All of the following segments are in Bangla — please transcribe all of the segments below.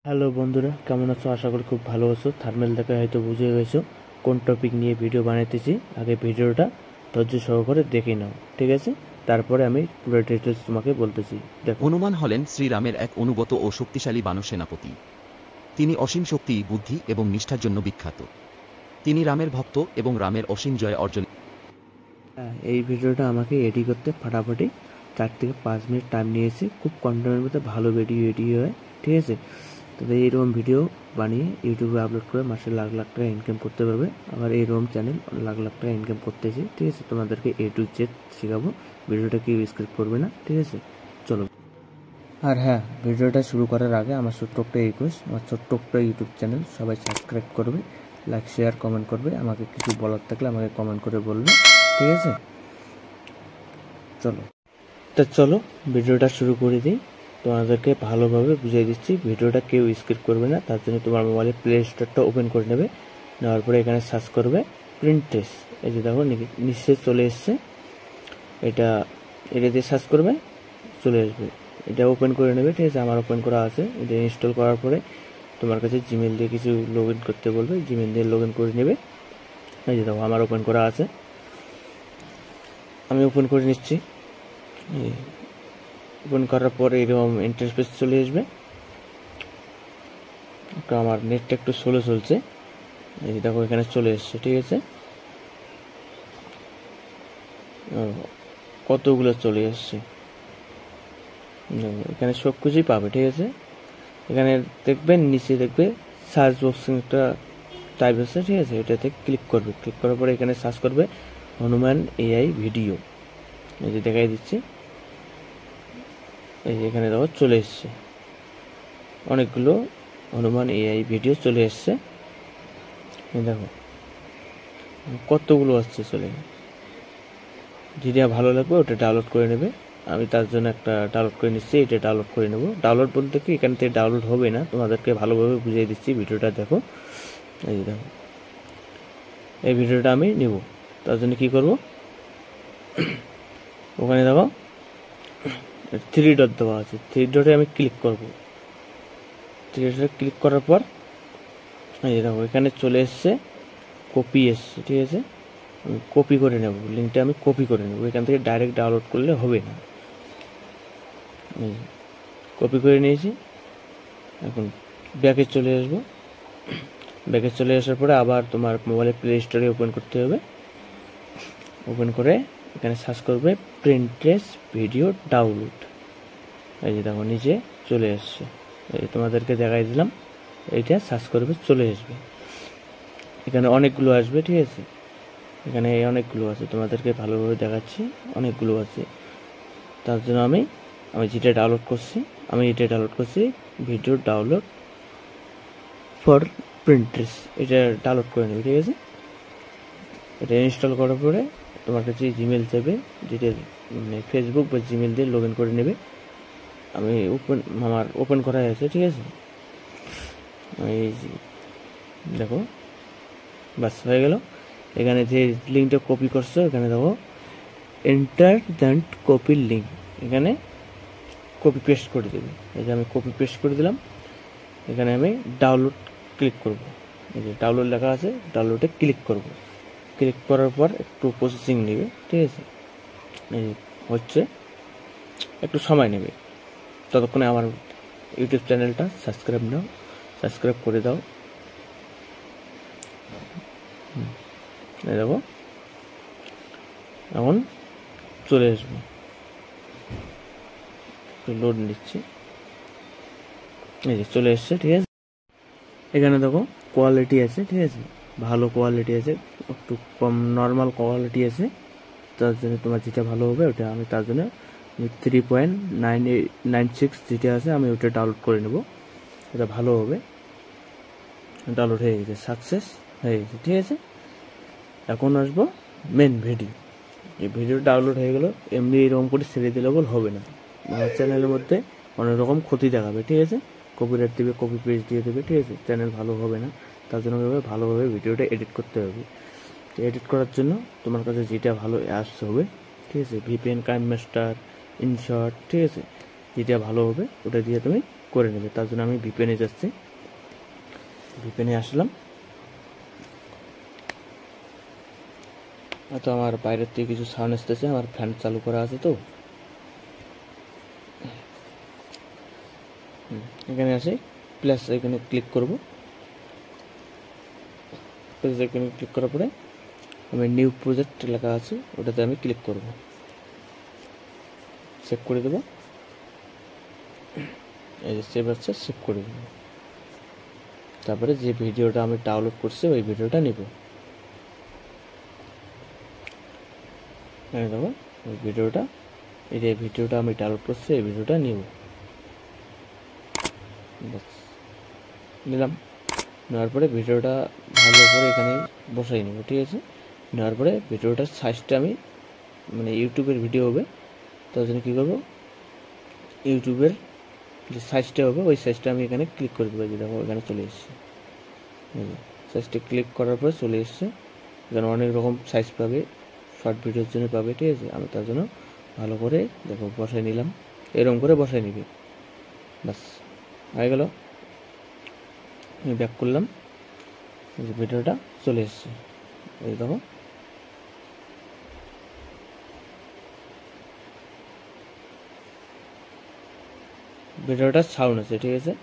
হ্যালো বন্ধুরা, কেমন আছো? আশা করি খুব ভালো আছো। থাম্বনেল দেখে হয়তো বুঝে গেছো কোন টপিক নিয়ে ভিডিও বানাইতেছি। আগে ভিডিওটা ধৈর্য সহকারে দেখে নাও, ঠিক আছে? তারপরে আমি পুরো ডিটেলস তোমাকে বলতেছি। দেখো, হনুমান হলেন শ্রীরামের এক অনুগত ও শক্তিশালী বানর সেনাপতি। তিনি অসীম শক্তি, বুদ্ধি এবং নিষ্ঠার জন্য বিখ্যাত। তিনি রামের ভক্ত এবং রামের অসীম জয় অর্জন। এই ভিডিওটা আমাকে এডিট করতে ফাটাফাটি 4 থেকে 5 মিনিট টাইম নিয়েছে। খুব কম টাইমের মধ্যে ভালো ভিডিও এডিট হয়, ঠিক আছে? তবে এইরকম ভিডিও বানিয়ে ইউটিউবে আপলোড করে মাসে লাখ লাখ টাকা ইনকাম করতে পারবে। আবার এইরকম চ্যানেল লাখ লাখ টাকা ইনকাম করতেছি, ঠিক আছে? তোমাদেরকে A to Z শেখাবো। ভিডিওটা কেউ স্কিপ করবে না, ঠিক আছে? চলো। আর হ্যাঁ, ভিডিওটা শুরু করার আগে আমার ছোট্ট একটা রিকোয়েস্ট, আমার ছোট্ট একটা ইউটিউব চ্যানেল সবাই সাবস্ক্রাইব করবে, লাইক শেয়ার কমেন্ট করবে। আমাকে কিছু বলার থাকলে আমাকে কমেন্ট করে বলবে, ঠিক আছে? চলো ভিডিওটা শুরু করে দিই। তোমাদেরকে ভালোভাবে বুঝিয়ে দিচ্ছি, ভিডিওটা কেউ স্কিপ করবে না। তার জন্য তোমার মোবাইলে প্লে স্টোরটা ওপেন করে নেবে। নেওয়ার পরে এখানে সার্চ করবে প্রিন্টেস। এই যে দেখো নিশ্চয়ই চলে এসছে। এটা দিয়ে সার্চ করবে, চলে আসবে। এটা ওপেন করে নেবে, ঠিক আছে? আমার ওপেন করা আছে। এটা ইনস্টল করার পরে তোমার কাছে জিমেল দিয়ে কিছু লগ ইন করতে বলবে, জিমেল দিয়ে লগ ইন করে নেবে। এই যে দেখো আমার ওপেন করা আছে, আমি ওপেন করে নিচ্ছি। ওপেন করার পরে এরকম ইন্টারফেস চলে আসবে। আমার নেটটা একটু স্লো চলছে। এই দেখো এখানে চলে এসছে, ঠিক আছে? কতগুলো চলে এসছে, এখানে সব কিছুই পাবে, ঠিক আছে? এখানে দেখবেন নিচে দেখবে সার্চ বক্সিং একটা টাইপ আছে, ঠিক আছে? এটাতে ক্লিক করবে। ক্লিক করার পরে এখানে সার্চ করবে হনুমান AI ভিডিও। এই যে দেখাই দিচ্ছি, এই যে এখানে দেখো চলে এসছে অনেকগুলো হনুমান AI ভিডিও চলে এসছে। দেখো কতগুলো আসছে চলে। যেটা ভালো লাগবে ওটা ডাউনলোড করে নেবে। আমি তার জন্য একটা ডাউনলোড করে নিচ্ছি, এটা ডাউনলোড করে নেব। ডাউনলোড বলতে কি এখান থেকে ডাউনলোড হবে না, তোমাদেরকে ভালোভাবে বুঝিয়ে দিচ্ছি। ভিডিওটা দেখো, এই দেখো এই ভিডিওটা আমি নেব। তার জন্য কি করব, ওখানে দেখো 3 ডট দেওয়া আছে, 3 ডটে আমি ক্লিক করব। 3 ডটে ক্লিক করার পর এই দেখো এখানে চলে এসছে, কপি এসছে, ঠিক আছে? আমি কপি করে নেব, লিঙ্কটা আমি কপি করে নেব। এখান থেকে ডাইরেক্ট ডাউনলোড করলে হবে না। কপি করে নিয়েছি। এখন ব্যাকে চলে আসবো। ব্যাকে চলে আসার পরে আবার তোমার মোবাইলে প্লে স্টোরে ওপেন করতে হবে। ওপেন করে এখানে সার্চ করবে প্রিন্টেস ভিডিও ডাউনলোড। এই যে দেখো নিচে চলে আসছে, এই তোমাদেরকে দেখাই দিলাম। এইটা সার্চ করবে, চলে আসবে। এখানে অনেকগুলো আসবে, ঠিক আছে? এখানে অনেকগুলো আছে, তোমাদেরকে ভালোভাবে দেখাচ্ছি। অনেকগুলো আছে। তার জন্য আমি যেটা ডাউনলোড করছি, ভিডিও ডাউনলোড ফর প্রিন্টেস। এটা ডাউনলোড করে নেবে, ঠিক আছে? এটা ইনস্টল করার পরে তোমার কাছে জিমেল চাইবে, যেটা মানে ফেসবুক বা জিমেল দিয়ে লগ ইন করে নেবে। আমার ওপেন করাই আছে, ঠিক আছে? এই দেখো বাস হয়ে গেল। এখানে যে লিঙ্কটা কপি করছো, এখানে দেখো এন্টার দ্যাট কপি লিঙ্ক, এখানে কপি পেস্ট করে দেবে। এই যে আমি কপি পেস্ট করে দিলাম। এখানে আমি ডাউনলোড ক্লিক করব। এই যে ডাউনলোড লেখা আছে, ডাউনলোডে ক্লিক করব। ক্লিক করার পর একটু প্রসেসিং নেবে, ঠিক আছে? এই হচ্ছে, একটু সময় নেবে। ততক্ষণে আমার ইউটিউব চ্যানেলটা সাবস্ক্রাইব করে দাও। এই দেখো এখন চলে আসবো, লোড নিচ্ছি। এই যে চলে এসছে, ঠিক আছে? এখানে দেখো কোয়ালিটি আছে, ঠিক আছে? ভালো কোয়ালিটি আছে, একটু কম নর্মাল কোয়ালিটি আছে। তার জন্য তোমার যেটা ভালো হবে ওটা আমি, তার জন্য 3.96 যেটা আছে আমি ওটা ডাউনলোড করে নেব। এটা ভালো হবে। ডাউনলোড হয়ে গেছে, সাকসেস হয়ে গেছে, ঠিক আছে? এখন আসবো মেন ভিডিও। এই ভিডিও ডাউনলোড হয়ে গেল। এমনি এরকম করে ছেড়ে দিলে হবে না, আমার চ্যানেলের মধ্যে অনেক রকম ক্ষতি দেখাবে, ঠিক আছে? কপিরাইট দেবে, কপি পেস্ট দিয়ে দেবে, ঠিক আছে? চ্যানেল ভালো হবে না। তার জন্য ভালোভাবে ভিডিওটা এডিট করতে হবে। এডিট করার জন্য তোমার কাছে যেটা ভালো অ্যাপস হবে, ঠিক আছে? VPN, কাইম মাস্টার, ইনশট, ঠিক আছে? যেটা ভালো হবে ওটা দিয়ে তুমি করে নেবে। তার জন্য আমি ভিপিএনে যাচ্ছি, ভিপিএনে আসলাম। তো আমার বাইরের থেকে কিছু সাউন্ড আসতেছে, আমার ফ্যান চালু করা আছে। তো এখানে আসে প্লাস এখানে ক্লিক করব। প্লাস এখানে ক্লিক করার পরে আমি নিউ প্রজেক্ট লেখা আছে ওটাতে আমি ক্লিক করব, সেভ করে দেবো। এই যে সেভ আছে, সেভ করে দেবো। তারপরে যে ভিডিওটা আমি ডাউনলোড করছি ওই ভিডিওটা নিব, এখানে দেবো ওই ভিডিওটা। এই যে ভিডিওটা আমি ডাউনলোড করছি এই ভিডিওটা নিব, বাস নিলাম। নেওয়ার পরে ভিডিওটা ভালো করে এখানে বসাই নেব, ঠিক আছে। নেওয়ার পরে ভিডিওটার সাইজটা আমি মানে ইউটিউবের ভিডিও হবে, তার জন্য কী করবো, ইউটিউবের যে সাইজটা হবে ওই সাইজটা আমি এখানে ক্লিক করে দেবো। যে দেখো এখানে চলে এসছে, সাইজটা ক্লিক করার পরে চলে এসছে। এখানে অনেক রকম সাইজ পাবে, শর্ট ভিডিওর জন্য পাবে, ঠিক আছে। আমি তার জন্য ভালো করে দেখো বসাই নিলাম, এরকম করে বসাই নিবি, বাস হয়ে গেল। আমি ব্যাক করলাম, যে ভিডিওটা চলে এসছে, এই দেখো। ভিডিওটার সাউন্ড আছে, ঠিক আছে।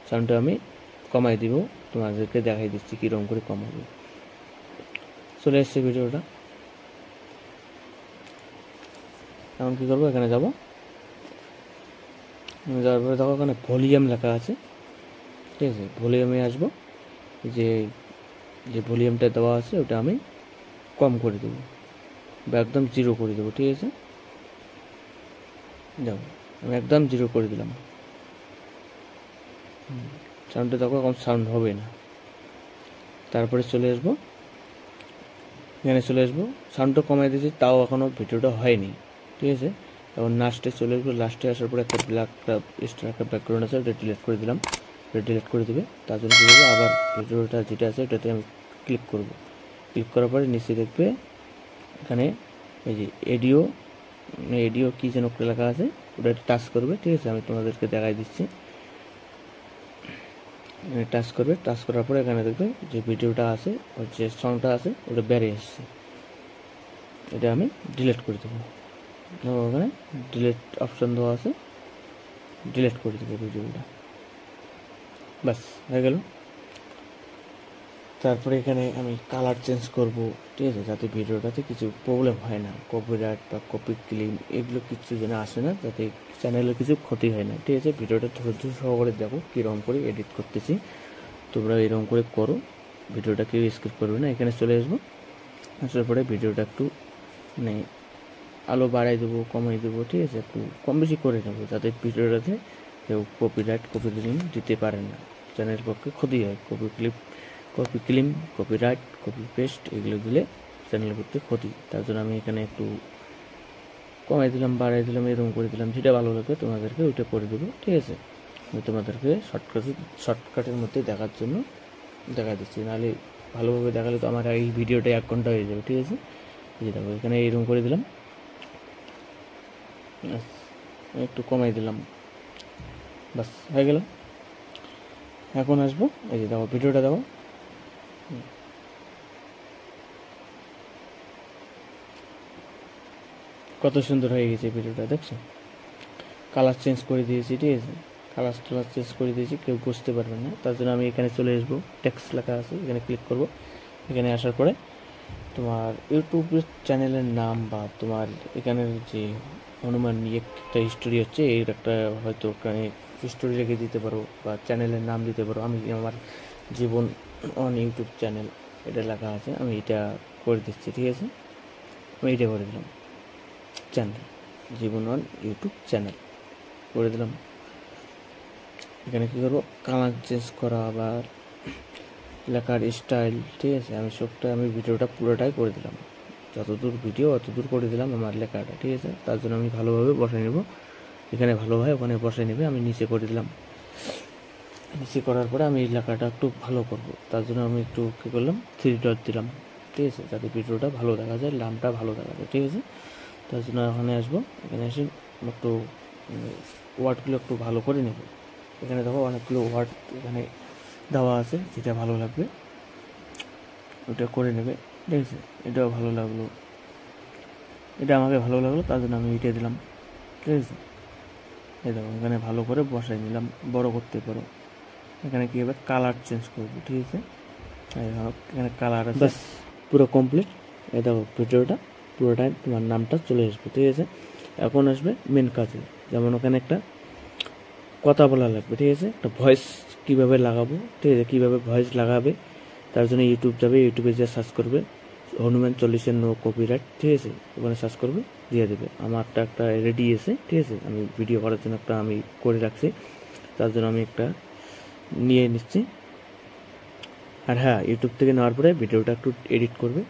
সাউন্ডটা আমি কমাই দিব, তোমাদেরকে দেখাই দিচ্ছি কীরকম করে কমাবো। চলে এসছে ভিডিওটা। এখন কী করবো, এখানে যাবো, যাওয়ার পরে দেখো ওখানে ভলিউম লেখা আছে, ঠিক আছে। ভলিউমে আসবো, যে যে ভলিউমটা দেওয়া আছে ওটা আমি কম করে দেবো বা একদম জিরো করে দেবো, ঠিক আছে। দেখো আমি একদম জিরো করে দিলাম। সাউন্ডটা দেখো এখন সাউন্ড হবে না। তারপরে চলে আসবো, এখানে চলে আসবো, সাউন্ডটা কমাই দিয়েছি তাও এখনও ভিডিওটা হয়নি, ঠিক আছে। এখন লাস্টে চলে আসবো, লাস্টে আসার পরে একটা ব্ল্যাক এক্সট্রা একটা ব্যাকগ্রাউন্ড আছে ওটা ডিলিট করে দিলাম, ওটা ডিলিট করে দেবে। তার জন্য কী করবো, আবার ভিডিওটা যেটা আছে ওটাতে আমি ক্লিক করব। ক্লিক করার পরে নিচে দেখবে এখানে এই যে এডিও কী যেন একটা লেখা আছে, ওটা টাচ করবে, ঠিক আছে। আমি তোমাদেরকে দেখাই দিচ্ছি, টাচ করবে। টাচ করার পরে এখানে দেখবে যে ভিডিওটা আছে ওর যে সাউন্ডটা আছে ওটা বেরিয়ে এসছে, এটা আমি ডিলিট করে দেবো। ওখানে ডিলিট অপশান দেওয়া আছে, ডিলিট করে দেবো ভিডিওটা, ব্যাস হয়ে গেল। তারপরে এখানে আমি কালার চেঞ্জ করব, ঠিক আছে, যাতে ভিডিওটাতে কিছু প্রবলেম হয় না, কপিরাইট বা কপি ক্লেম এগুলো কিছু যেন আসে না, যাতে চ্যানেলের কিছু ক্ষতি হয় না, ঠিক আছে। ভিডিওটা ধৈর্য সহকারে দেখো কীরকম করে এডিট করতেছি, তোমরা এরকম করে করো, ভিডিওটা কেউ স্কিপ করবে না। এখানে চলে আসবো, আসার পরে ভিডিওটা একটু মানে আলো বাড়াই দেবো, কমাই দেবো, ঠিক আছে, একটু কম বেশি করে নেবো, যাতে ভিডিওটাতে কেউ কপিরাইট কপি ক্লেম দিতে পারে না, চ্যানেলের পক্ষে ক্ষতি হয়। Copy claim, copyright, copy paste এগুলো দিলে চ্যানেলের পক্ষে ক্ষতি। তার জন্য আমি এখানে একটু কমাই দিলাম, বাড়াই দিলাম, এরকম করে দিলাম, যেটা ভালো লাগে তোমাদেরকে ওইটা করে দেবো, ঠিক আছে। আমি তোমাদেরকে শর্টকাটের মধ্যে দেখার জন্য দেখা দিচ্ছি, নাহলে ভালোভাবে দেখালে তো আমার এই ভিডিওটা 1 ঘন্টা হয়ে যাবে, ঠিক আছে। এই দেখো এখানে এরকম করে দিলাম, একটু কমাই দিলাম, বাস হয়ে গেল। এখন আসবো, এই যে দেখো ভিডিওটা দেখো, কত সুন্দর হয়ে গেছে ভিডিওটা, দেখছো। কালার চেঞ্জ করে দিয়েছি, ঠিক আছে, কালার চেঞ্জ করে দিয়েছি, কেউ বুঝতে পারবে না। তার জন্য আমি এখানে চলে আসবো, টেক্সট লেখা আছে এখানে ক্লিক করব। এখানে আসার পরে তোমার ইউটিউব চ্যানেলের নাম বা তোমার এখানের যে হনুমান একটা হিস্টোরি হচ্ছে এর একটা হয়তো ওখানে হিস্টোরি রেখে দিতে পারো বা চ্যানেলের নাম দিতে পারো। আমি আমার জীবন অন ইউটিউব চ্যানেল এটা লেখা আছে, আমি এটা করে দিচ্ছি, ঠিক আছে। আমি এটা করে দিলাম, চ্যানেল জীবন অন ইউটিউব চ্যানেল করে দিলাম। এখানে কী করবো, কালার চেঞ্জ করা আবার লেখার স্টাইল, ঠিক আছে। আমি ভিডিওটা পুরোটাই করে দিলাম, যতদূর ভিডিও অতদূর করে দিলাম আমার লেখাটা, ঠিক আছে। তার জন্য আমি ভালোভাবে বসাই নেব, এখানে ভালো হয় ওখানে বসাই নেবে। আমি নিচে করে দিলাম, নিচে করার পরে আমি এই লেখাটা একটু ভালো করব, তার জন্য আমি একটু কী করলাম 3 ডট দিলাম, ঠিক আছে, যাতে ভিডিওটা ভালো দেখা যায়, নামটা ভালো দেখা যায়, ঠিক আছে। তার জন্য ওখানে আসবো, এখানে এসে একটু ওয়ার্ডগুলো একটু ভালো করে নেব, এখানে দেখো অনেকগুলো ওয়ার্ড এখানে দেওয়া আছে, যেটা ভালো লাগবে ওটা করে নেবে, ঠিক আছে। এটাও ভালো লাগলো, এটা আমাকে ভালো লাগলো, তার জন্য আমি এটা দিলাম, ঠিক আছে। এই দেখো এখানে ভালো করে বসাই নিলাম, বড় করতে পারো। এখানে কী হবে, কালার চেঞ্জ করবো, ঠিক আছে। এখানে কালার আছে, পুরো কমপ্লিট। এই দেখো ভিডিওটা পুরোটাই তোমার নামটা চলে আসবে, ঠিক আছে। এখন আসবে মেন কাজে, যেমন ওখানে একটা কথা বলা লাগবে, ঠিক আছে। একটা ভয়েস কীভাবে লাগাবো, ঠিক আছে, কীভাবে ভয়েস লাগাবে, তার জন্য ইউটিউব যাবে, ইউটিউবে যা সার্চ করবে হনুমান 40 নো কপিরাইট, ঠিক আছে, ওখানে সার্চ করবে, দিয়ে দেবে। আমারটা একটা রেডি আছে, ঠিক আছে, আমি ভিডিও করার জন্য একটা আমি করে রাখছি, তার জন্য আমি একটা নিয়ে নিচ্ছি। আর হ্যাঁ, ইউটিউব থেকে নেওয়ার পরে ভিডিওটা একটু এডিট করবে,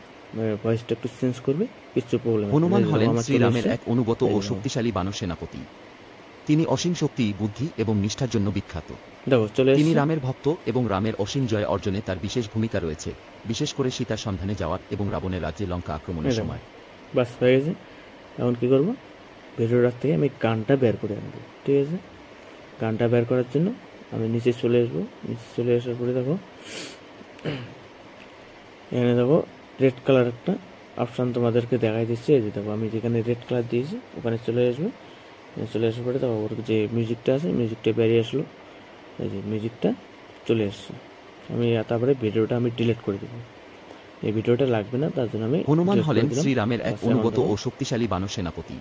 ভয়েসটা একটু চেঞ্জ করবে, কিছু প্রবলেম। হনুমান হলেন শ্রীরামের এক অনুগত ও শক্তিশালী বানর সেনাপতি। তিনি অসীম শক্তি, বুদ্ধি এবং নিষ্ঠার জন্য বিখ্যাত। দেখো চলে তিনি এসেছে। রামের ভক্ত এবং রামের অসীম জয় অর্জনে তার বিশেষ ভূমিকা রয়েছে, বিশেষ করে সীতার সন্ধানে যাওয়ার এবং রাবণের রাজ্যে লঙ্কা আক্রমণের সময়। বাস হয়ে গেছে। এখন কী করবো, ভিডিওটার থেকে আমি গানটা বের করে আনবো, ঠিক আছে। গানটা বের করার জন্য আমি নিচে চলে আসবো, নিচে চলে আসার পরে দেখো এখানে দেখো রেড কালার একটা অপশান তোমাদেরকে দেখাই দিচ্ছি। এই যে দেখো আমি যেখানে রেড কালার দিয়েছি ওখানে চলে আসবে, চলে আসার পরে দেখো ওর যে মিউজিকটা আছে, মিউজিকটা বেরিয়ে আসলো, এই যে মিউজিকটা চলে আসছে। আমি তারপরে ভিডিওটা আমি ডিলিট করে দেবো, এই ভিডিওটা লাগবে না, তার জন্য আমি হনুমান হলেন শ্রীরামের এক অনুগত ও শক্তিশালী বানর সেনাপতি।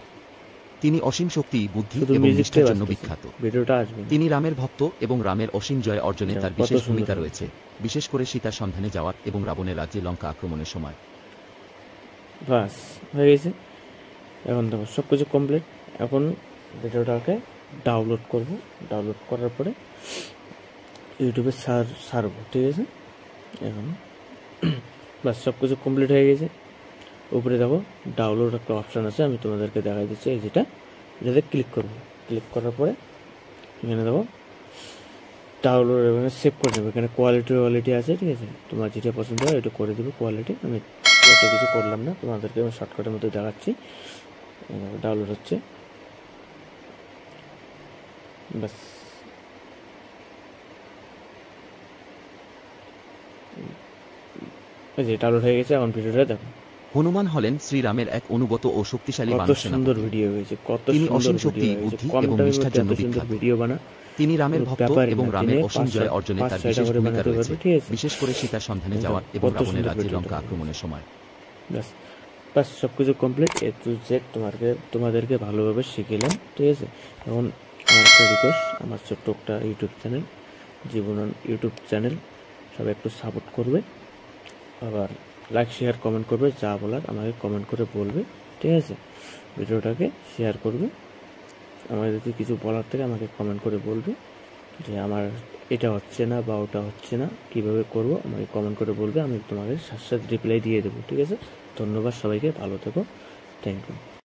তিনি অসীম শক্তি, বুদ্ধি এবং নিষ্ঠার জন্য বিখ্যাত। ভিডিওটা আসবে। তিনি রামের ভক্ত এবং রামের অসীম জয় অর্জনে তার বিশেষ ভূমিকা রয়েছে, বিশেষ করে সীতার সন্ধানে যাওয়ার এবং রাবণের রাজ্যে লঙ্কা আক্রমণের সময়। বাস হয়ে গেছে। এখন দেখো সব কিছু কমপ্লিট। এখন ভিডিওটাকে ডাউনলোড করব, ডাউনলোড করার পরে ইউটিউবে সারবো, ঠিক আছে। এখন বাস সব কিছু কমপ্লিট হয়ে গেছে। উপরে দেখো ডাউনলোড একটা অপশান আছে, আমি তোমাদেরকে দেখাই দিচ্ছি। এই এটাতে ক্লিক করবো, ক্লিক করার পরে এখানে দেখো ডাউনলোড, এখানে সেভ করে দেবো। এখানে কোয়ালিটি আছে, ঠিক আছে, তোমার যেটা পছন্দ হয় এটা করে দেবে কোয়ালিটি। আমি ওটা কিছু করলাম না, তোমাদেরকে আমি শর্টকাটের মধ্যে দেখাচ্ছি। ডাউনলোড হচ্ছে, বাস এই যে ডাউনলোড হয়ে গেছে। এখন ভিডিওটা দেখো। হনুমান হলেন শ্রীরামের এক অনুগত ও শক্তিশালী কত বানর সুন্দর সেনাপতি। ভিডিও হয়েছে, কত তিনি সুন্দর অসীম শক্তি, ভিডিও হয়েছে, বুদ্ধি কম এবং টাইমের নিষ্ঠার মধ্যে জন্য এত সুন্দর বিখ্যাত। ভিডিও বানা। তিনি রামের ভক্ত ব্যাপারই এবং না, রামের দিনে অসীম জয় অর্জনে তার বিশেষ ভূমিকা রয়েছে, ঠিক আছে। বিশেষ করে সীতার সন্ধানে যাওয়ার এবং কত রাবণের সুন্দর রাজ্যে ভিডিওটা লঙ্কা হয়েছে। আক্রমণের সময়। বাস সব কিছু কমপ্লিট, এ টু জেড তোমাদেরকে ভালোভাবে শিখিলাম, ঠিক আছে। এখন আমার একটা রিকোয়েস্ট, আমার ছোট্ট একটা ইউটিউব চ্যানেল, জীবনন ইউটিউব চ্যানেল, সবাই একটু সাপোর্ট করবে, আবার লাইক শেয়ার কমেন্ট করবে, যা বলার আমাকে কমেন্ট করে বলবে, ঠিক আছে। ভিডিওটাকে শেয়ার করবে, আমাদের যদি কিছু বলার থেকে আমাকে কমেন্ট করে বলবে যে আমার এটা হচ্ছে না বা ওটা হচ্ছে না, কীভাবে করব আমাকে কমেন্ট করে বলবে, আমি তোমাকে সাথে সাথে রিপ্লাই দিয়ে দেবো, ঠিক আছে। ধন্যবাদ সবাইকে, ভালো থেকো, থ্যাংক ইউ।